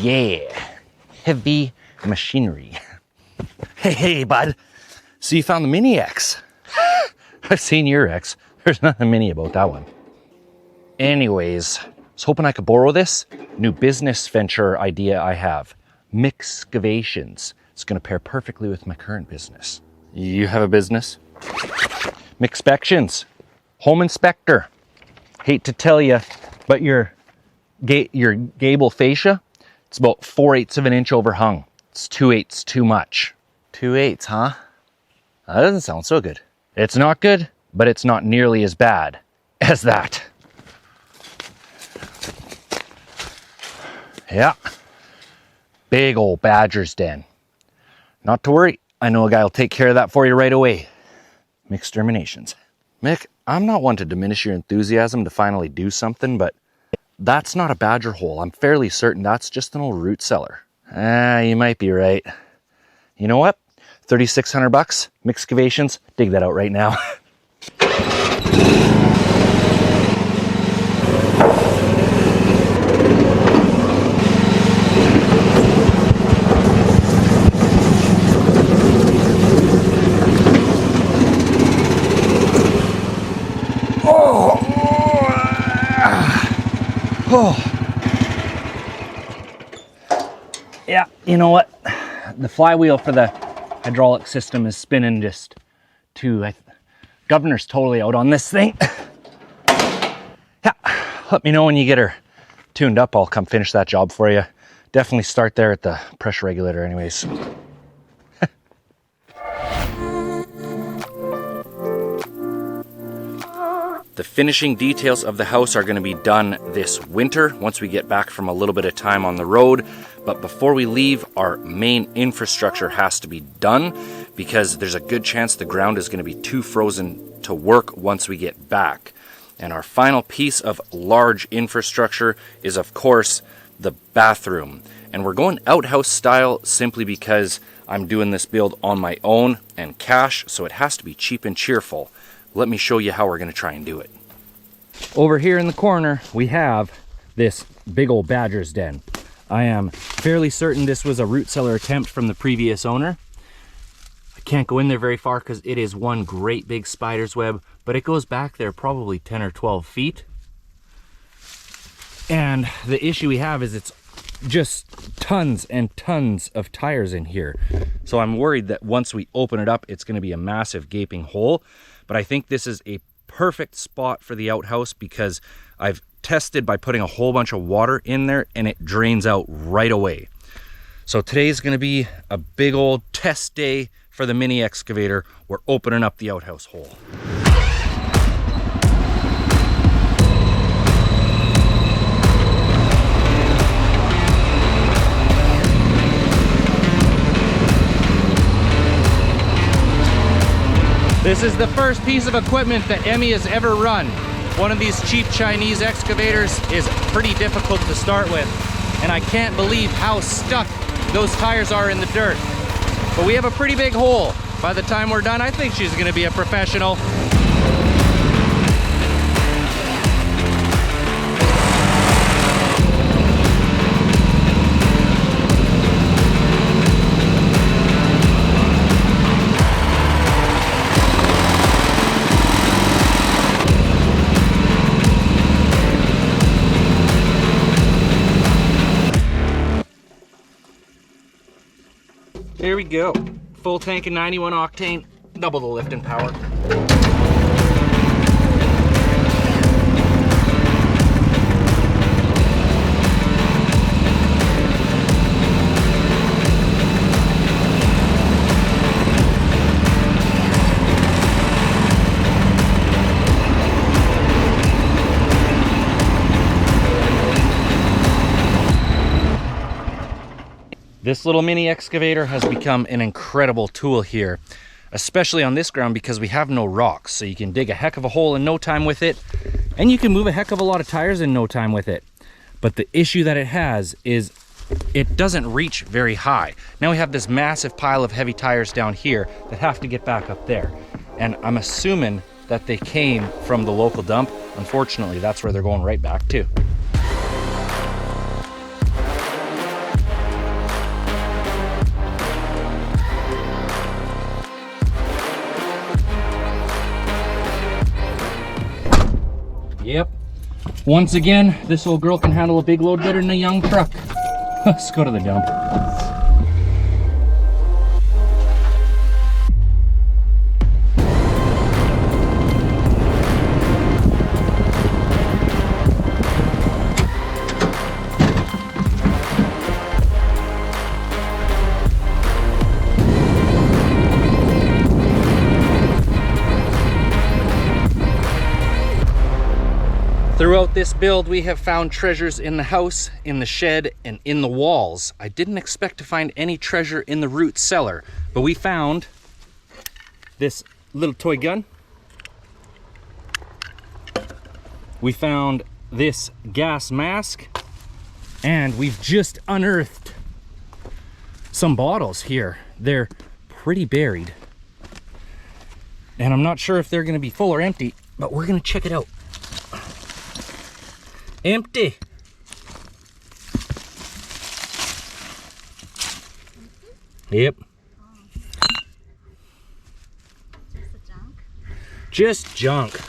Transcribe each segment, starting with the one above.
Yeah, heavy machinery. Hey, bud. So you found the Mini X. I've seen your X. There's nothing mini about that one. Anyways, I was hoping I could borrow this new business venture idea I have. Mixcavations. It's gonna pair perfectly with my current business. You have a business? Mixpections. Home inspector. Hate to tell you, but your gable fascia, it's about 4/8 of an inch overhung. It's 2/8 too much. 2/8, huh? That doesn't sound so good. It's not good, but it's not nearly as bad as that. Yeah. Big old badger's den. Not to worry, I know a guy will take care of that for you right away. Mixterminations. Mick, I'm not one to diminish your enthusiasm to finally do something, but that's not a badger hole. I'm fairly certain that's just an old root cellar. You might be right. You know what? $3,600, Mixcavations, dig that out right now. Oh. Yeah, you know what? The flywheel for the hydraulic system is spinning just too. Governor's totally out on this thing. Yeah, let me know when you get her tuned up. I'll come finish that job for you. Definitely start there at the pressure regulator anyways. The finishing details of the house are going to be done this winter once we get back from a little bit of time on the road. But before we leave, our main infrastructure has to be done because there's a good chance the ground is going to be too frozen to work once we get back. And our final piece of large infrastructure is, of course, the bathroom. And we're going outhouse style simply because I'm doing this build on my own and cash, so it has to be cheap and cheerful. Let me show you how we're going to try and do it. Over here in the corner, we have this big old badger's den. I am fairly certain this was a root cellar attempt from the previous owner. I can't go in there very far because it is one great big spider's web, but it goes back there probably 10 or 12 feet. And the issue we have is it's just tons and tons of tires in here. So I'm worried that once we open it up, it's going to be a massive gaping hole. But I think this is a perfect spot for the outhouse because I've tested by putting a whole bunch of water in there and it drains out right away. So today's going to be a big old test day for the mini excavator. We're opening up the outhouse hole. This is the first piece of equipment that Emmy has ever run. One of these cheap Chinese excavators is pretty difficult to start with, and I can't believe how stuck those tires are in the dirt. But we have a pretty big hole. By the time we're done, I think she's gonna be a professional. There we go. Full tank of 91 octane, double the lifting power. This little mini excavator has become an incredible tool here, especially on this ground because we have no rocks. So you can dig a heck of a hole in no time with it, and you can move a heck of a lot of tires in no time with it. But the issue that it has is it doesn't reach very high. Now we have this massive pile of heavy tires down here that have to get back up there. And I'm assuming that they came from the local dump. Unfortunately, that's where they're going right back to. Yep. Once again, this old girl can handle a big load better than a young truck. Let's go to the dump. Throughout this build, we have found treasures in the house, in the shed, and in the walls. I didn't expect to find any treasure in the root cellar, but we found this little toy gun. We found this gas mask, and we've just unearthed some bottles here. They're pretty buried, and I'm not sure if they're gonna be full or empty, but we're gonna check it out. Empty. Yep. Just junk? Just junk.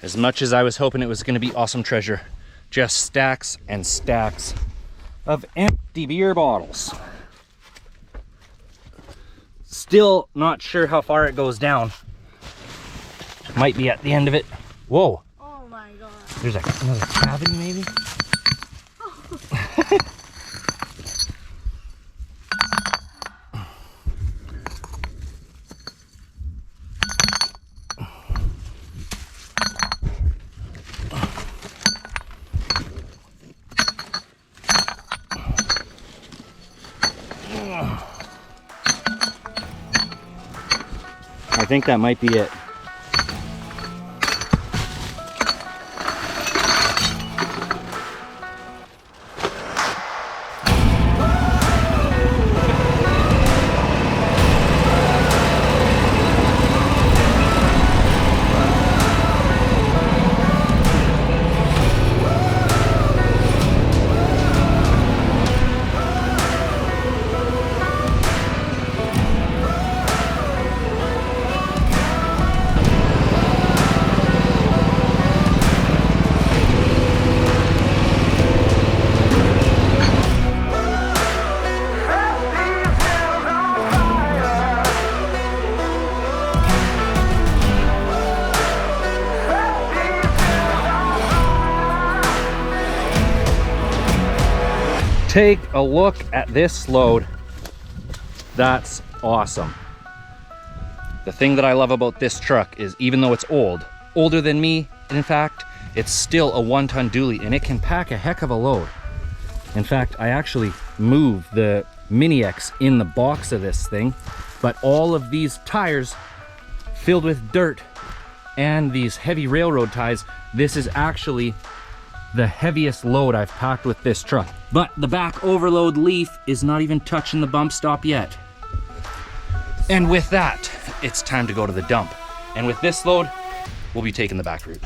As much as I was hoping it was going to be awesome treasure, just stacks and stacks of empty beer bottles. Still not sure how far it goes down. Might be at the end of it. Whoa. Oh my god. There's another cavity maybe? Oh. I think that might be it. Take a look at this load. That's awesome. The thing that I love about this truck is even though it's old, older than me, in fact, it's still a 1-ton dually and it can pack a heck of a load. In fact, I actually moved the Mini X in the box of this thing, but all of these tires filled with dirt and these heavy railroad ties, this is actually the heaviest load I've packed with this truck. But the back overload leaf is not even touching the bump stop yet. And with that, it's time to go to the dump. And with this load, we'll be taking the back route.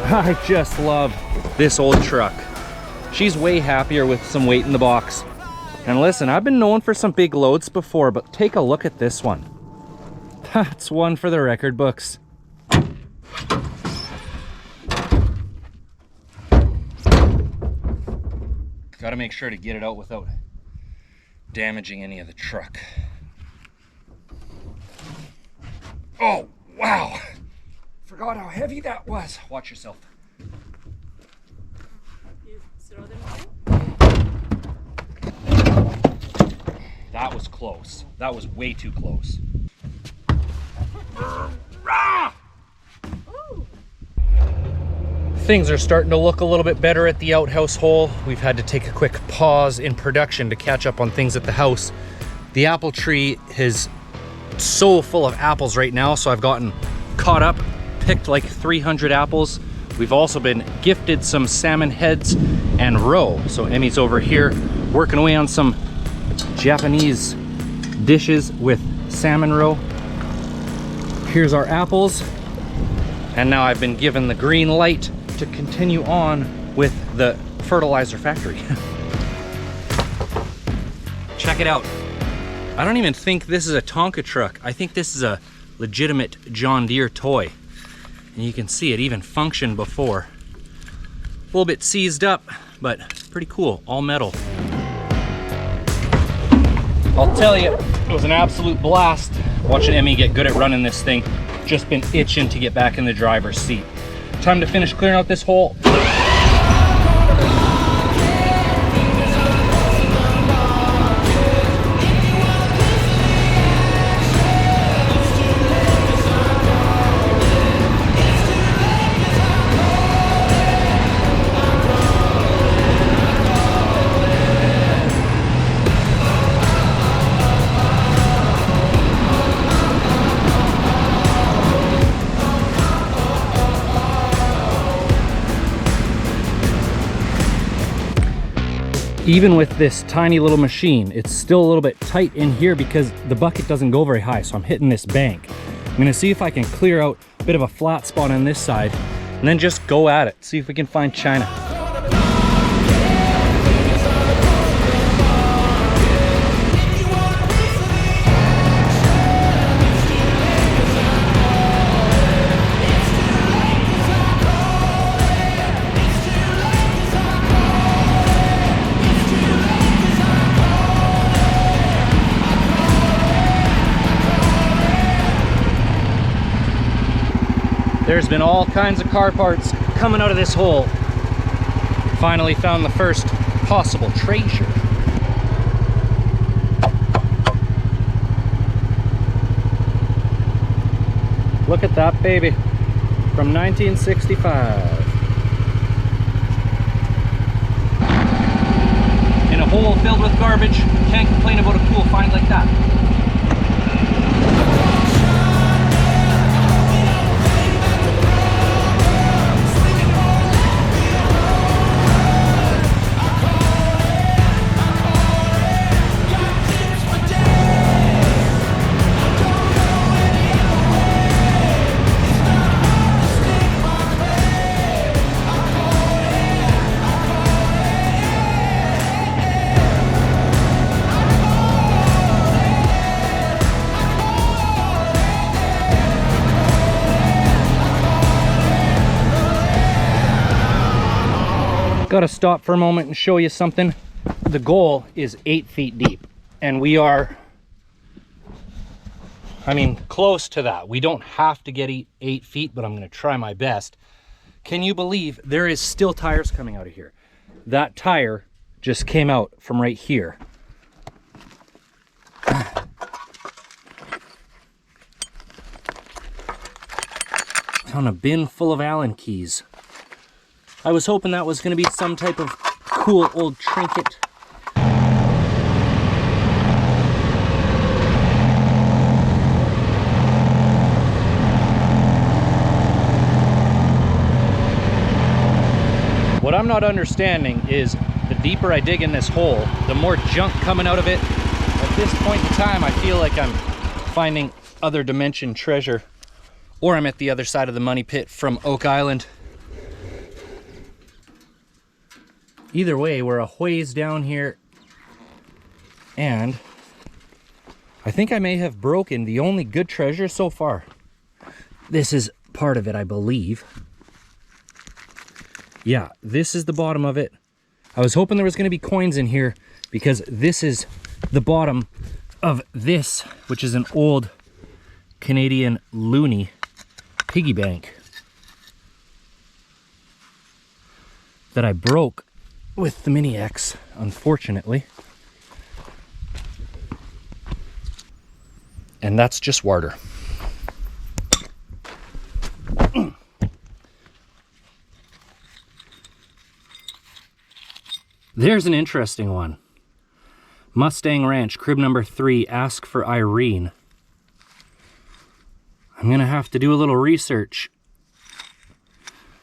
I just love this old truck. She's way happier with some weight in the box. And listen, I've been known for some big loads before, but take a look at this one. That's one for the record books. Gotta make sure to get it out without damaging any of the truck. Oh, wow. Forgot how heavy that was. Watch yourself. You throw them away? That was close. That was way too close. Things are starting to look a little bit better at the outhouse hole. We've had to take a quick pause in production to catch up on things at the house. The apple tree is so full of apples right now, so I've gotten caught up, picked like 300 apples. We've also been gifted some salmon heads and roe. So Emmy's over here working away on some Japanese dishes with salmon roe. Here's our apples. And now I've been given the green light to continue on with the fertilizer factory. Check it out. I don't even think this is a Tonka truck. I think this is a legitimate John Deere toy. And you can see it even functioned before. A little bit seized up, but pretty cool, all metal. I'll tell you, it was an absolute blast watching Emmy get good at running this thing. Just been itching to get back in the driver's seat. Time to finish clearing out this hole. Even with this tiny little machine, it's still a little bit tight in here because the bucket doesn't go very high, so I'm hitting this bank. I'm gonna see if I can clear out a bit of a flat spot on this side and then just go at it, see if we can find china. There's been all kinds of car parts coming out of this hole. Finally found the first possible treasure. Look at that baby from 1965. In a hole filled with garbage, can't complain about a cool find like that. Gotta stop for a moment and show you something. The goal is 8 feet deep, and we are, I mean, close to that. We don't have to get 8 feet, but I'm gonna try my best. Can you believe there is still tires coming out of here? That tire just came out from right here. Found a bin full of Allen keys. I was hoping that was going to be some type of cool old trinket. What I'm not understanding is the deeper I dig in this hole, the more junk coming out of it. At this point in time, I feel like I'm finding other dimension treasure, or I'm at the other side of the money pit from Oak Island. Either way, we're a ways down here, and I think I may have broken the only good treasure so far. This is part of it, I believe. Yeah, this is the bottom of it. I was hoping there was going to be coins in here because this is the bottom of this, which is an old Canadian loonie piggy bank that I broke with the Mini X, unfortunately. And that's just water. There's an interesting one. Mustang Ranch, crib number 3, ask for Irene. I'm gonna have to do a little research.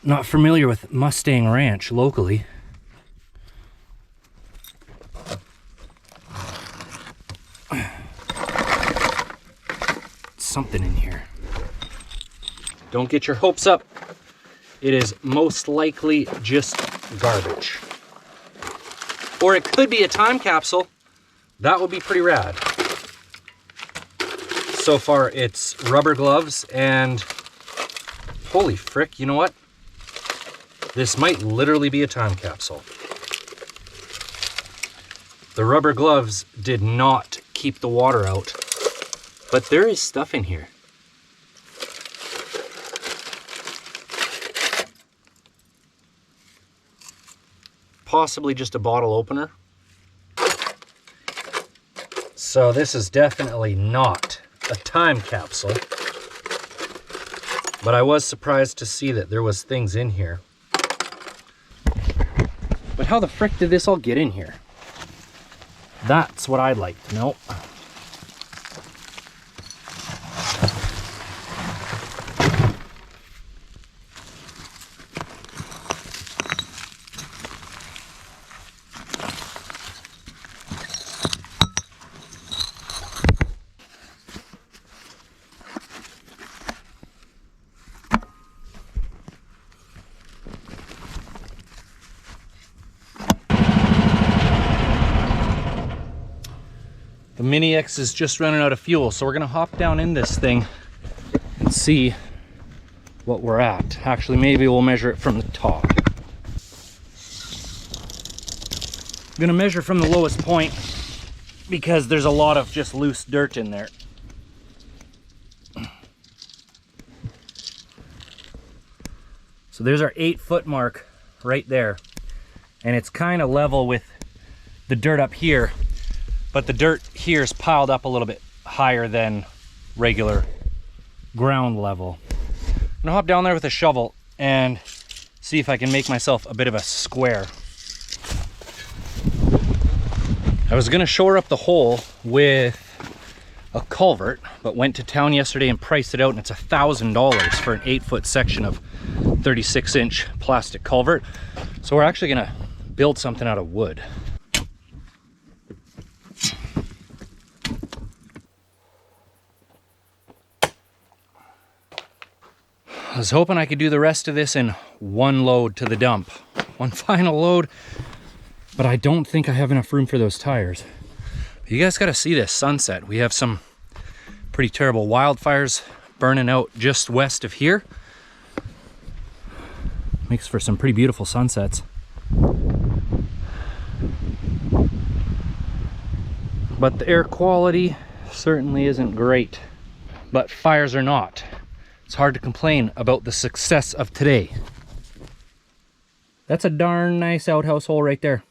Not familiar with Mustang Ranch locally. Something in here. Don't get your hopes up. It is most likely just garbage. Or it could be a time capsule that would be pretty rad. So far it's rubber gloves and holy frick, you know what? This might literally be a time capsule. The rubber gloves did not keep the water out, but there is stuff in here. Possibly just a bottle opener. So this is definitely not a time capsule, but I was surprised to see that there was things in here. But how the frick did this all get in here? That's what I'd like to know. The Mini X is just running out of fuel, so we're gonna hop down in this thing and see what we're at. Actually, maybe we'll measure it from the top. I'm gonna measure from the lowest point because there's a lot of just loose dirt in there. So there's our 8-foot mark right there, and it's kind of level with the dirt up here. But the dirt here is piled up a little bit higher than regular ground level. I'm gonna hop down there with a shovel and see if I can make myself a bit of a square. I was gonna shore up the hole with a culvert, but went to town yesterday and priced it out, and it's $1,000 for an 8-foot section of 36-inch plastic culvert. So we're actually gonna build something out of wood. I was hoping I could do the rest of this in one load to the dump. One final load, but I don't think I have enough room for those tires. You guys gotta see this sunset. We have some pretty terrible wildfires burning out just west of here. Makes for some pretty beautiful sunsets. But the air quality certainly isn't great. But fires are not. It's hard to complain about the success of today. That's a darn nice outhouse hole right there.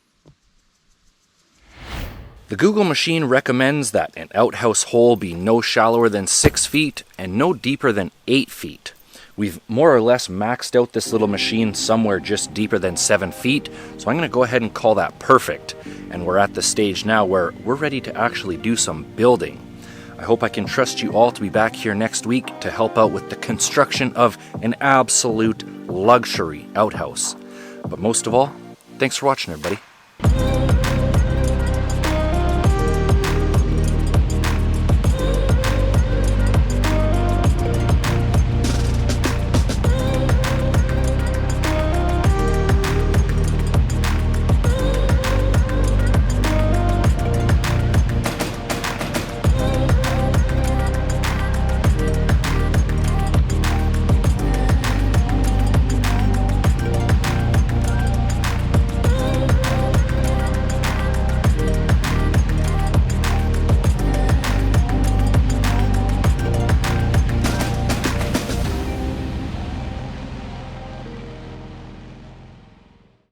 The Google machine recommends that an outhouse hole be no shallower than 6 feet and no deeper than 8 feet. We've more or less maxed out this little machine somewhere just deeper than 7 feet, so I'm gonna go ahead and call that perfect. And we're at the stage now where we're ready to actually do some building. I hope I can trust you all to be back here next week to help out with the construction of an absolute luxury outhouse. But most of all, thanks for watching, everybody.